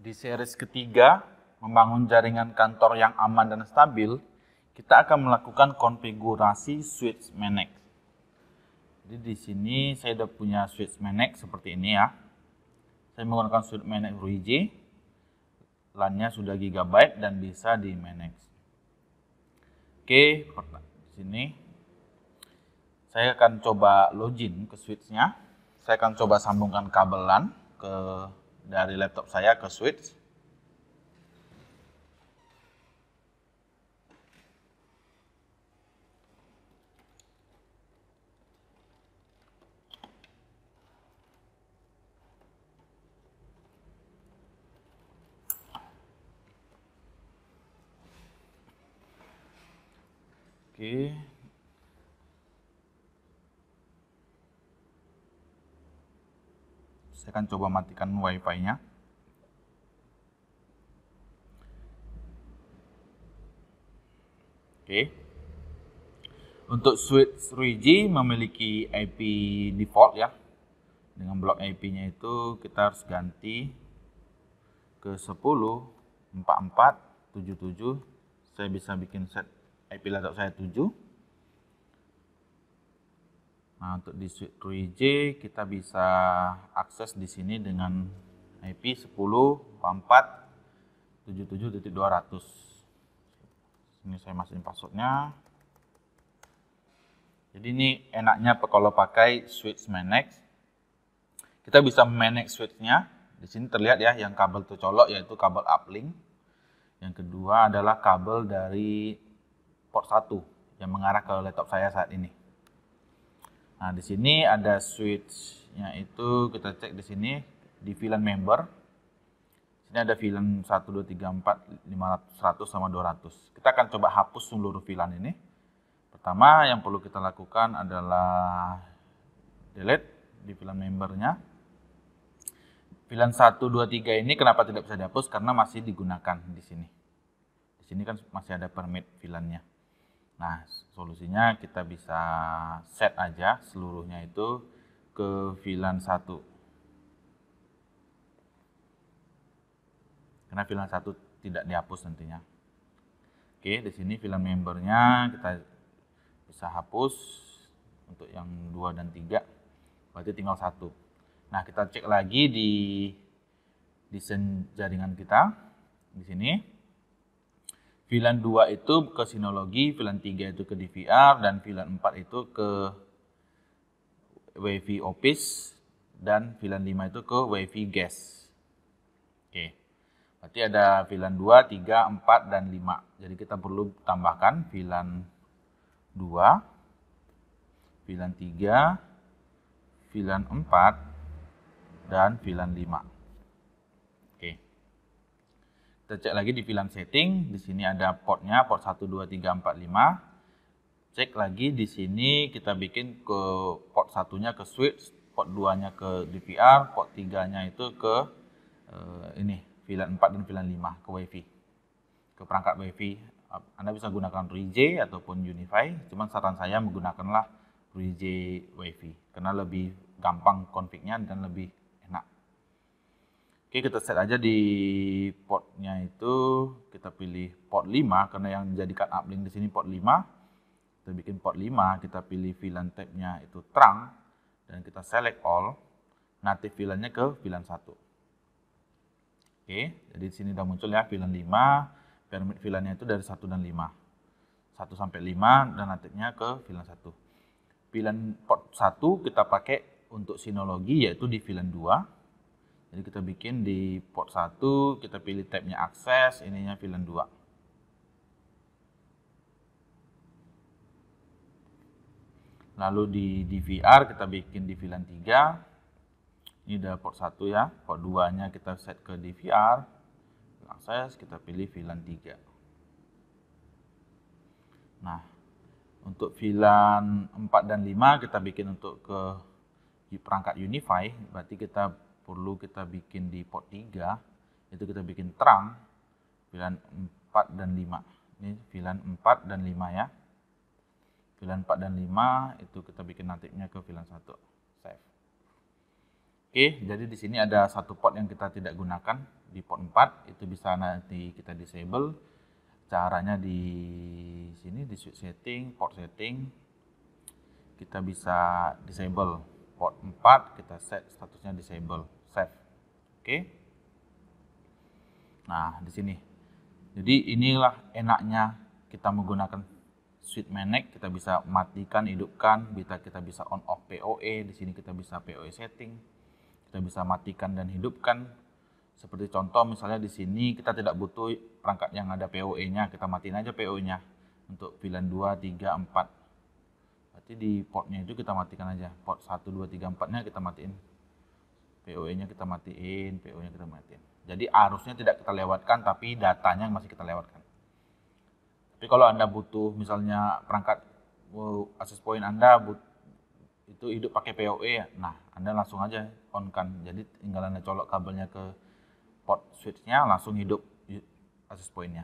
Di series ketiga, membangun jaringan kantor yang aman dan stabil, kita akan melakukan konfigurasi switch manage. Jadi di sini saya sudah punya switch manage seperti ini ya. Saya menggunakan switch manage RuiJ, LAN-nya sudah gigabyte dan bisa di manage. Oke, di sini saya akan coba login ke switch-nya. Saya akan coba sambungkan kabel LAN dari laptop saya ke switch. Oke. Saya akan coba matikan WiFi-nya. Oke. Untuk switch RuiJ memiliki IP default ya. Dengan blok IP-nya itu kita harus ganti ke 10.44.77. Saya bisa bikin set IP laptop saya 7. Nah, untuk di switch RuiJ kita bisa akses di sini dengan IP 10.44.77.200. Ini saya masukin passwordnya. Jadi ini enaknya kalau pakai switch manage. Kita bisa manage switch-nya. Di sini terlihat ya yang kabel tercolok yaitu kabel uplink. Yang kedua adalah kabel dari port 1 yang mengarah ke laptop saya saat ini. Nah, di sini ada switch-nya itu kita cek di sini di VLAN member. Ini ada VLAN 1 2 3 4 500 100 sama 200. Kita akan coba hapus seluruh VLAN ini. Pertama yang perlu kita lakukan adalah delete di VLAN membernya. VLAN 1 2 3 ini kenapa tidak bisa dihapus? Karena masih digunakan di sini. Di sini kan masih ada permit VLAN-nya. Nah, solusinya kita bisa set aja seluruhnya itu ke VLAN 1. Karena VLAN 1 tidak dihapus nantinya. Oke, di sini VLAN membernya kita bisa hapus untuk yang 2 dan 3. Berarti tinggal 1. Nah, kita cek lagi di desain jaringan kita. Di sini VLAN 2 itu ke Synology, VLAN 3 itu ke DVR, dan VLAN 4 itu ke WiFi Office, dan VLAN 5 itu ke WiFi Guest. Oke, berarti ada VLAN 2, 3, 4, dan 5. Jadi kita perlu tambahkan VLAN 2, VLAN 3, VLAN 4, dan VLAN 5. Oke. Kita cek lagi di VLAN setting, di sini ada portnya, port 1, 2, 3, 4, 5. Cek lagi di sini kita bikin ke port 1-nya ke switch, port 2-nya ke DVR, port 3-nya itu ke ini VLAN 4 dan VLAN 5 ke WiFi. Ke perangkat WiFi. Anda bisa gunakan RuiJ ataupun UniFi, cuman saran saya menggunakanlah RuiJ WiFi karena lebih gampang config-nya dan lebih enak. Oke, kita set aja di portnya itu kita pilih port 5 karena yang menjadikan uplink di sini port 5. Kita bikin port 5, kita pilih VLAN type-nya itu terang dan kita select all. Native VLAN-nya ke VLAN 1. Oke, jadi di sini udah muncul ya VLAN 5. Permit VLAN-nya itu dari 1 dan 5. 1 sampai 5 dan native-nya ke VLAN 1. VLAN port 1 kita pakai untuk Synology yaitu di VLAN 2. Jadi kita bikin di port 1, kita pilih tab-nya akses, ininya VLAN 2. Lalu di DVR kita bikin di VLAN 3. Ini udah port 1 ya, port 2-nya kita set ke DVR. Akses, kita pilih VLAN 3. Nah, untuk VLAN 4 dan 5 kita bikin untuk ke perangkat UniFi, berarti kita bikin di port 3, itu kita bikin terang VLAN 4 dan 5. Ini VLAN 4 dan 5 ya. VLAN 4 dan 5 itu kita bikin native-nya ke VLAN 1. Save. Oke, jadi di sini ada satu port yang kita tidak gunakan di port 4, itu bisa nanti kita disable. Caranya di sini di switch setting, port setting, kita bisa disable port 4, kita set statusnya disable, save. Oke. Nah, di sini. Jadi inilah enaknya kita menggunakan switch manage, kita bisa matikan, hidupkan, kita bisa on off PoE, di sini kita bisa PoE setting. Kita bisa matikan dan hidupkan. Seperti contoh misalnya di sini kita tidak butuh perangkat yang ada PoE-nya, kita matiin aja PoE-nya untuk VLAN 2, 3, 4. Berarti di portnya itu kita matikan aja. Port 1, 2, 3, 4-nya kita matiin. PoE-nya kita matiin, PoE-nya kita matiin. Jadi arusnya tidak kita lewatkan, tapi datanya masih kita lewatkan. Tapi kalau Anda butuh misalnya perangkat access point Anda itu hidup pakai PoE, nah Anda langsung aja on kan. Jadi tinggal Anda colok kabelnya ke port switch-nya, langsung hidup access point-nya.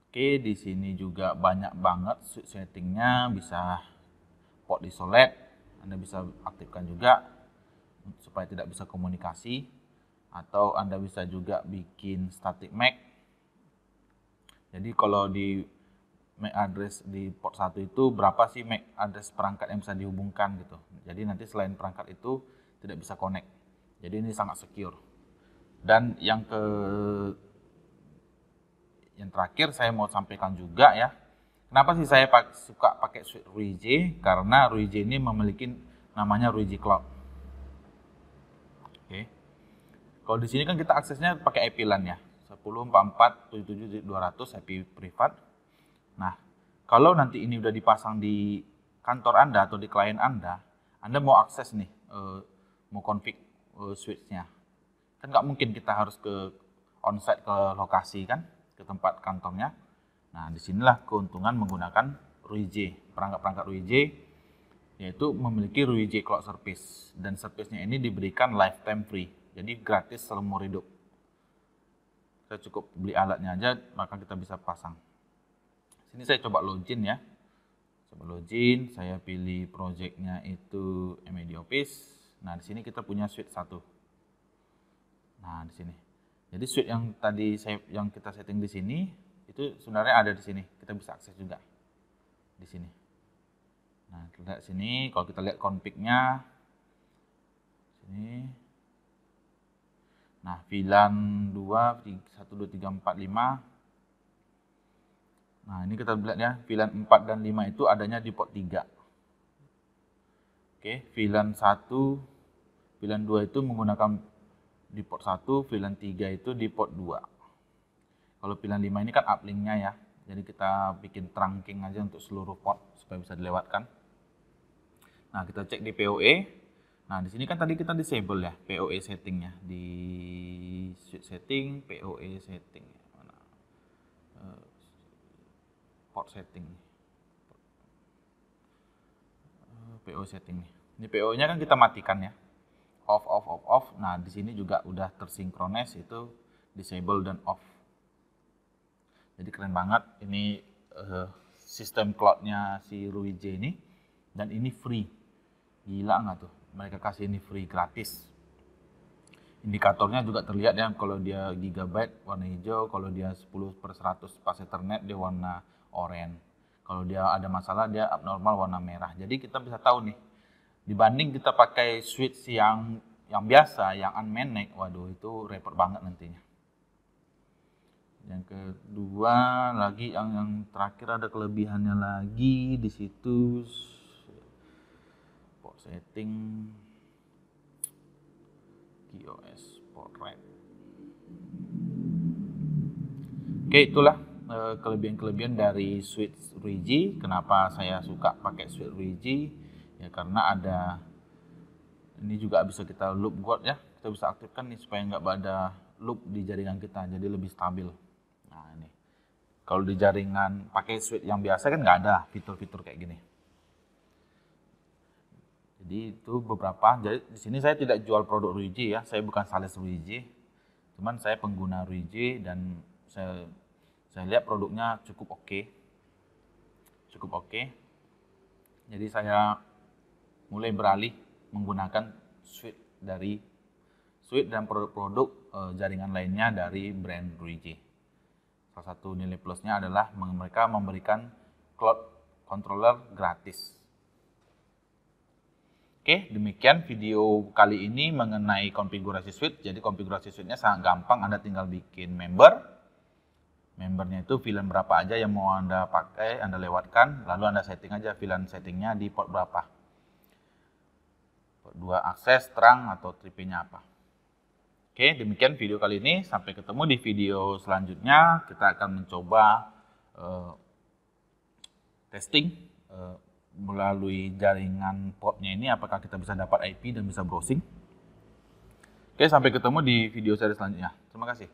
Oke, di sini juga banyak banget switch setting-nya, bisa port isolate, Anda bisa aktifkan juga supaya tidak bisa komunikasi, atau Anda bisa juga bikin static MAC. Jadi kalau di MAC address di port 1 itu berapa sih MAC address perangkat yang bisa dihubungkan gitu. Jadi nanti selain perangkat itu tidak bisa connect. Jadi ini sangat secure. Dan yang terakhir saya mau sampaikan juga ya. Kenapa sih saya suka pakai switch RuiJ? Karena RuiJ ini memiliki namanya RuiJ Cloud. Oke. Kalau di sini kan kita aksesnya pakai IP LAN ya. 10.44.77.200 IP privat. Nah, kalau nanti ini udah dipasang di kantor Anda atau di klien Anda mau akses nih, mau config switch-nya. Kan nggak mungkin kita harus ke onsite ke lokasi kan, ke tempat kantornya. Nah, disinilah keuntungan menggunakan RuiJ, perangkat-perangkat RuiJ, yaitu memiliki RuiJ Cloud Service. Dan service-nya ini diberikan lifetime free, jadi gratis seumur hidup. Saya cukup beli alatnya aja, maka kita bisa pasang. Sini saya coba login ya. Coba login, saya pilih project-nya itu MAD Office. Nah, di sini kita punya suite 1. Nah, di sini. Jadi suite yang tadi yang kita setting di sini itu sebenarnya ada di sini. Kita bisa akses juga di sini. Nah, kita lihat sini, kalau kita lihat config-nya sini. Nah, VLAN 2 1 2 3 4 5. Nah, ini kita lihat ya, VLAN 4 dan 5 itu adanya di port 3. Oke, VLAN 1, VLAN 2 itu menggunakan di port 1, VLAN 3 itu di port 2. Kalau VLAN 5 ini kan uplink-nya ya, jadi kita bikin trunking aja untuk seluruh port supaya bisa dilewatkan. Nah, kita cek di PoE. Nah, di sini kan tadi kita disable ya, PoE settingnya. Di switch setting, PoE setting. Mana? Port setting. PO setting nih. Ini PO-nya kan kita matikan ya. Off. Nah, di sini juga udah tersinkronis itu disable dan off. Jadi keren banget ini sistem cloud-nya si RuiJ ini, dan ini free. Gila nggak tuh? Mereka kasih ini free gratis. Indikatornya juga terlihat ya, kalau dia gigabyte warna hijau, kalau dia 10/100 pas Ethernet dia warna oranye. Kalau dia ada masalah dia abnormal warna merah. Jadi kita bisa tahu nih, dibanding kita pakai switch yang biasa, yang unmanaged, waduh itu repot banget nantinya. Yang kedua lagi, yang terakhir ada kelebihannya lagi di situ, port setting, QoS port rate. Oke, itulah kelebihan-kelebihan dari switch RuiJ. Kenapa saya suka pakai switch RuiJ? Ya karena ada ini juga bisa kita loop guard ya. Kita bisa aktifkan nih supaya nggak ada loop di jaringan kita, jadi lebih stabil. Nah ini, kalau di jaringan pakai switch yang biasa kan nggak ada fitur-fitur kayak gini. Jadi itu beberapa. Jadi di sini saya tidak jual produk RuiJ ya. Saya bukan sales RuiJ. Cuman saya pengguna RuiJ dan saya lihat produknya cukup oke. Jadi saya mulai beralih menggunakan suite dan produk-produk jaringan lainnya dari brand BlueIJ. Salah satu nilai plusnya adalah mereka memberikan cloud controller gratis. Oke, demikian video kali ini mengenai konfigurasi suite. Jadi konfigurasi suite-nya sangat gampang, Anda tinggal bikin membernya itu VLAN berapa aja yang mau Anda pakai, Anda lewatkan, lalu Anda setting aja VLAN settingnya di port berapa. Port 2 akses, terang, atau tripnya apa. Oke, demikian video kali ini. Sampai ketemu di video selanjutnya. Kita akan mencoba testing melalui jaringan portnya ini, apakah kita bisa dapat IP dan bisa browsing. Oke, sampai ketemu di video seri selanjutnya. Terima kasih.